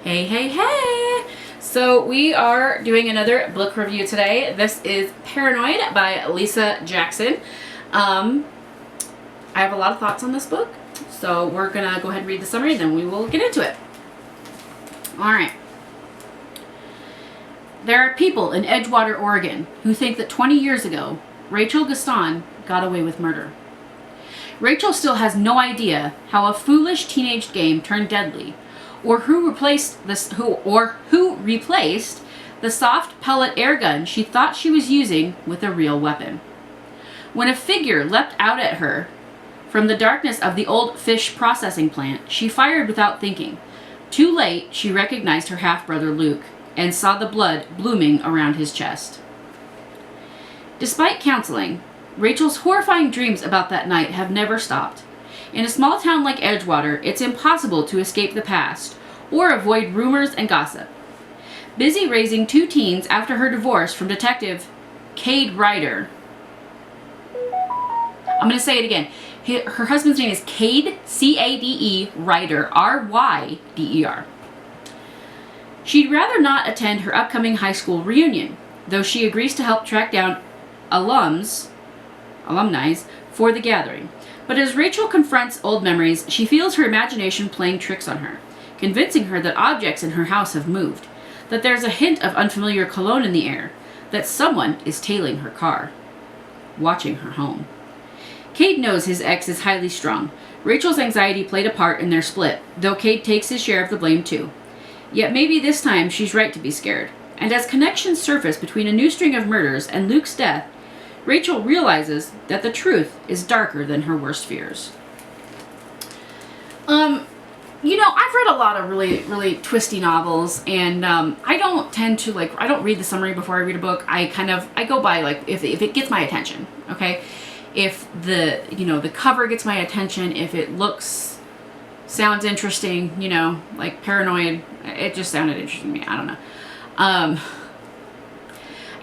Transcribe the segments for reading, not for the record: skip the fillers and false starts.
Hey, hey, hey! So we are doing another book review today. This is Paranoid by Lisa Jackson. I have a lot of thoughts on this book, so we're gonna go ahead and read the summary and then we will get into it. Alright. There are people in Edgewater, Oregon who think that 20 years ago, Rachel Gaston got away with murder. Rachel still has no idea how a foolish teenage game turned deadly, or who replaced the soft pellet airgun she thought she was using with a real weapon. When a figure leapt out at her from the darkness of the old fish processing plant, she fired without thinking. Too late, she recognized her half-brother Luke and saw the blood blooming around his chest. Despite counseling, Rachel's horrifying dreams about that night have never stopped. In a small town like Edgewater, it's impossible to escape the past or avoid rumors and gossip. Busy raising two teens after her divorce from Detective Cade Ryder. I'm going to say it again. Her husband's name is Cade, C-A-D-E, Ryder, R-Y-D-E-R. She'd rather not attend her upcoming high school reunion, though she agrees to help track down alumni for the gathering. But as Rachel confronts old memories, she feels her imagination playing tricks on her, convincing her that objects in her house have moved, that there's a hint of unfamiliar cologne in the air, that someone is tailing her car, watching her home. Cade knows his ex is highly strung. Rachel's anxiety played a part in their split, though Cade takes his share of the blame too. Yet maybe this time she's right to be scared. And as connections surface between a new string of murders and Luke's death, Rachel realizes that the truth is darker than her worst fears. I've read a lot of really twisty novels, and I don't tend to, I don't read the summary before I read a book. I go by, if it gets my attention, okay? If the cover gets my attention, if it sounds interesting, like Paranoid, it just sounded interesting to me. I don't know.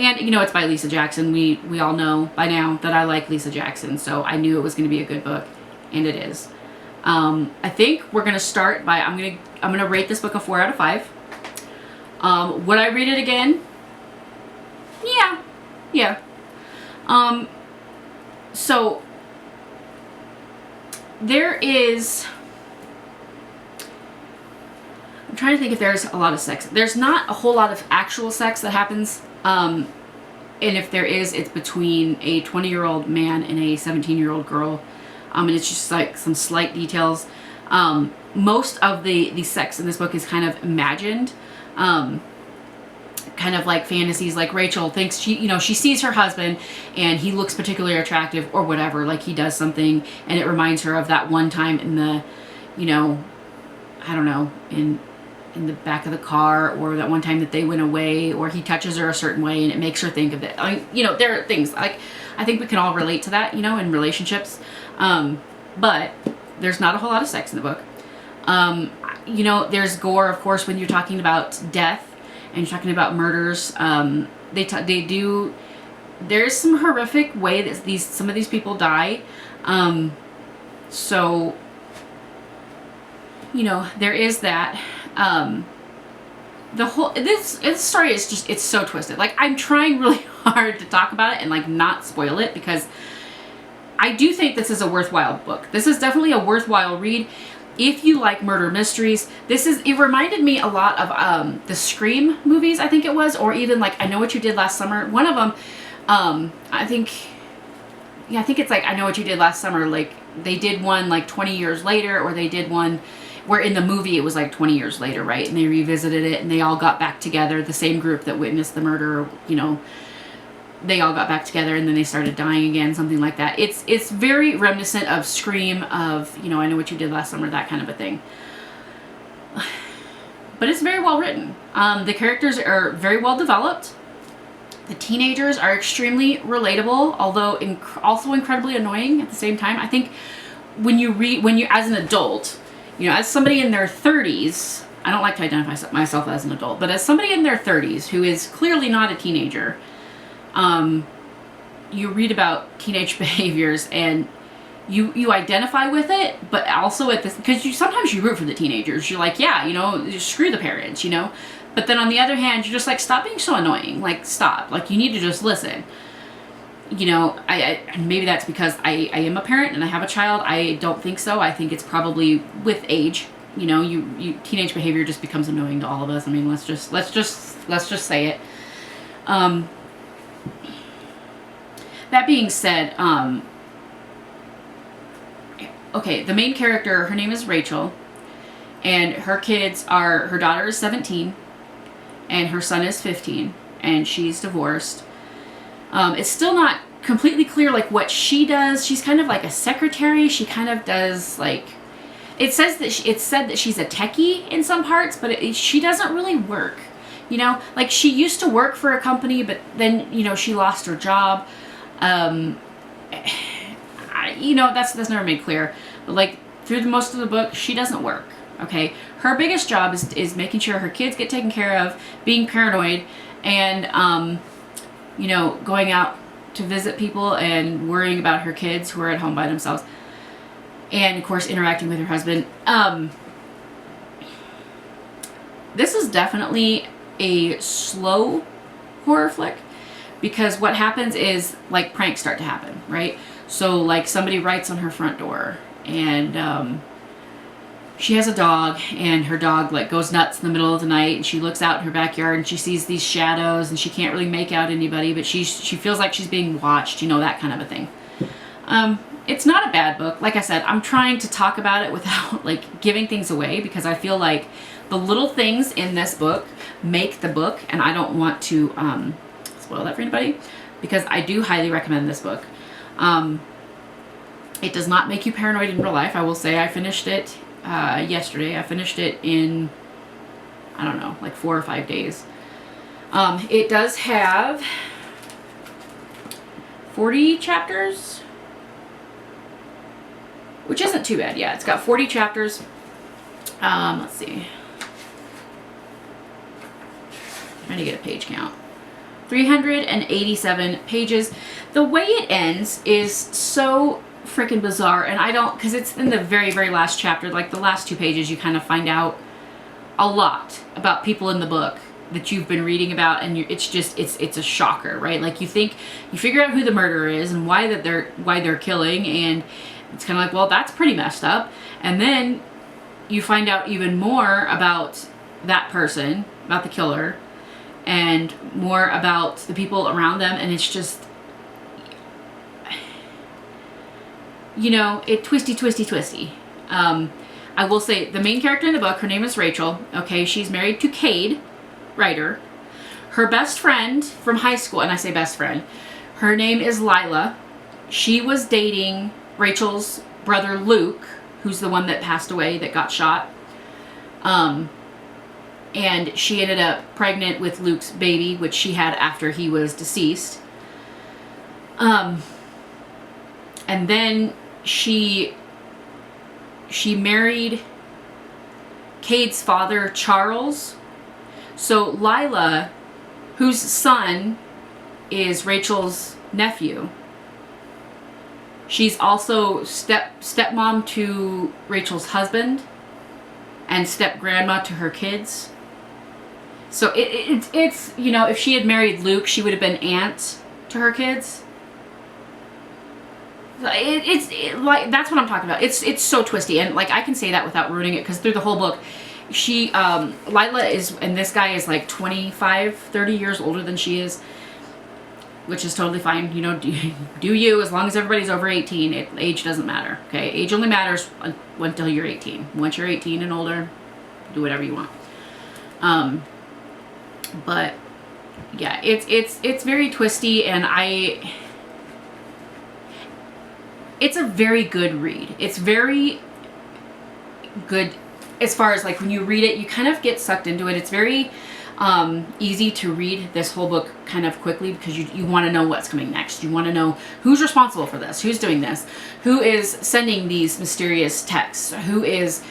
And, it's by Lisa Jackson. We all know by now that I like Lisa Jackson, so I knew it was going to be a good book, and it is. I think we're going to start by, I'm going to rate this book a 4 out of 5. Would I read it again? Yeah. So, there is, I'm trying to think if there's a lot of sex. There's not a whole lot of actual sex that happens. And if there is, it's between a 20-year-old man and a 17-year-old girl. And it's just some slight details. Most of the sex in this book is kind of imagined. Kind of like fantasies, like Rachel thinks she sees her husband and he looks particularly attractive or whatever, like he does something and it reminds her of that one time in the, I don't know, in the back of the car, or that one time that they went away, or he touches her a certain way and it makes her think of it. There are things I think we can all relate to that, in relationships. But there's not a whole lot of sex in the book. There's gore, of course, when you're talking about death and you're talking about murders. They do. There's some horrific way that some of these people die. So there is that. This story is just, it's so twisted. I'm trying really hard to talk about it and not spoil it, because I do think this is a worthwhile book. This is definitely a worthwhile read if you like murder mysteries. It reminded me a lot of the Scream movies, I think it was, or even I Know What You Did Last Summer. One of them, I think it's I Know What You Did Last Summer. They did one 20 years later, or they did one where in the movie it was 20 years later, right? And they revisited it and they all got back together. The same group that witnessed the murder, they all got back together and then they started dying again, something like that. It's very reminiscent of Scream, of, I Know What You Did Last Summer, that kind of a thing. But it's very well written. The characters are very well developed. The teenagers are extremely relatable, although also incredibly annoying at the same time. I think when you as an adult, as somebody in their 30s, I don't like to identify myself as an adult, but as somebody in their 30s who is clearly not a teenager, you read about teenage behaviors and you identify with it, but also at this, because sometimes you root for the teenagers. You're like, yeah, you know, screw the parents, you know. But then on the other hand, you're just like, stop being so annoying. Like, stop. Like, you need to just listen. You know, I maybe that's because I am a parent and I have a child. I don't think so. I think it's probably with age. You know, you teenage behavior just becomes annoying to all of us. I mean, let's just say it. That being said, okay, the main character, her name is Rachel, and her daughter is 17, and her son is 15, and she's divorced. It's still not completely clear, like, what she does. She's kind of like a secretary. She kind of does, like, it's said that she's a techie in some parts, but she doesn't really work. You know, like, she used to work for a company, but then, you know, she lost her job. You know, that's never made clear. But, like, through most of the book, she doesn't work. Okay, her biggest job is making sure her kids get taken care of, being paranoid, and you know, going out to visit people and worrying about her kids who are at home by themselves, and of course interacting with her husband. This is definitely a slow horror flick, because what happens is, like, pranks start to happen, right? So, like, somebody writes on her front door, and she has a dog, and her dog, like, goes nuts in the middle of the night, and she looks out in her backyard and she sees these shadows, and she can't really make out anybody, but she feels like she's being watched, you know, that kind of a thing. It's not a bad book. Like I said, I'm trying to talk about it without, like, giving things away, because I feel like the little things in this book make the book, and I don't want to spoil that for anybody, because I do highly recommend this book. It does not make you paranoid in real life. I will say I finished it yesterday. I finished it in, I don't know, like 4 or 5 days. It does have 40 chapters, which isn't too bad. Yeah, it's got 40 chapters. Let's see. Trying to get a page count. 387 pages. The way it ends is so freaking bizarre, and I don't, because it's in the very, very last chapter, like the last 2 pages, you kind of find out a lot about people in the book that you've been reading about, and it's a shocker, right? Like, you figure out who the murderer is and why they're killing, and it's kind of like, well, that's pretty messed up. And then you find out even more about that person, about the killer, and more about the people around them, and it's just, you know, twisty. I will say the main character in the book, her name is Rachel. Okay, she's married to Cade Ryder. Her best friend from high school, and I say best friend, her name is Lila. She was dating Rachel's brother Luke, who's the one that passed away, that got shot. And she ended up pregnant with Luke's baby, which she had after he was deceased. And then she married Cade's father, Charles. So Lila, whose son is Rachel's nephew, she's also stepmom to Rachel's husband and step-grandma to her kids. So it's, you know, if she had married Luke, she would have been aunt to her kids. It's like, that's what I'm talking about. It's so twisty, and, like, I can say that without ruining it, because through the whole book, Lila is, and this guy is like 25, 30 years older than she is, which is totally fine. You know, do you, as long as everybody's over 18, age doesn't matter, okay? Age only matters until you're 18. Once you're 18 and older, do whatever you want. But yeah, it's very twisty, and it's a very good read. It's very good as far as, like, when you read it, you kind of get sucked into it. It's very easy to read this whole book kind of quickly, because you want to know what's coming next. You want to know who's responsible for this, who's doing this, who is sending these mysterious texts, who is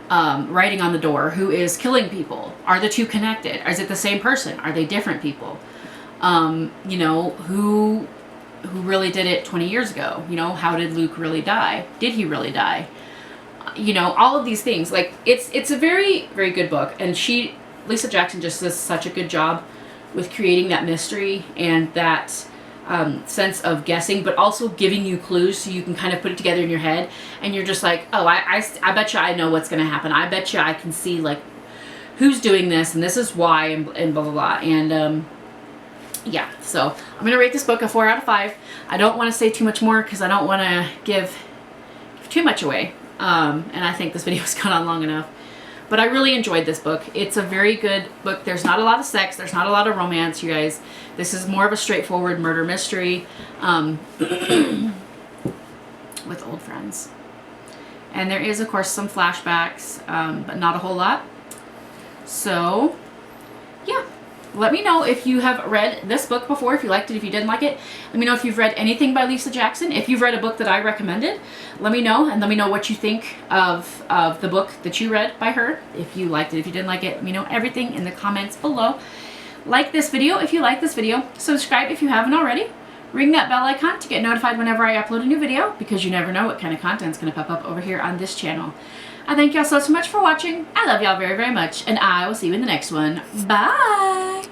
writing on the door, who is killing people. Are the two connected? Is it the same person? Are they different people? You know, who who really did it 20 years ago. You know, how did Luke really die? Did he really die? You know, all of these things. Like, it's a very, very good book. And Lisa Jackson just does such a good job with creating that mystery and that sense of guessing, but also giving you clues so you can kind of put it together in your head. And you're just like, oh, I bet you I know what's going to happen. I bet you I can see, like, who's doing this, and this is why, and blah, blah, blah. And, yeah, so I'm going to rate this book a 4 out of 5. I don't want to say too much more because I don't want to give too much away. And I think this video has gone on long enough. But I really enjoyed this book. It's a very good book. There's not a lot of sex. There's not a lot of romance, you guys. This is more of a straightforward murder mystery with old friends. And there is, of course, some flashbacks, but not a whole lot. So, yeah. Let me know if you have read this book before, if you liked it, if you didn't like it. Let me know if you've read anything by Lisa Jackson. If you've read a book that I recommended, let me know, and let me know what you think of the book that you read by her. If you liked it, if you didn't like it, let me know everything in the comments below. Like this video if you like this video. Subscribe if you haven't already. Ring that bell icon to get notified whenever I upload a new video, because you never know what kind of content's going to pop up over here on this channel. I thank y'all so much for watching. I love y'all very, very much, and I will see you in the next one. Bye!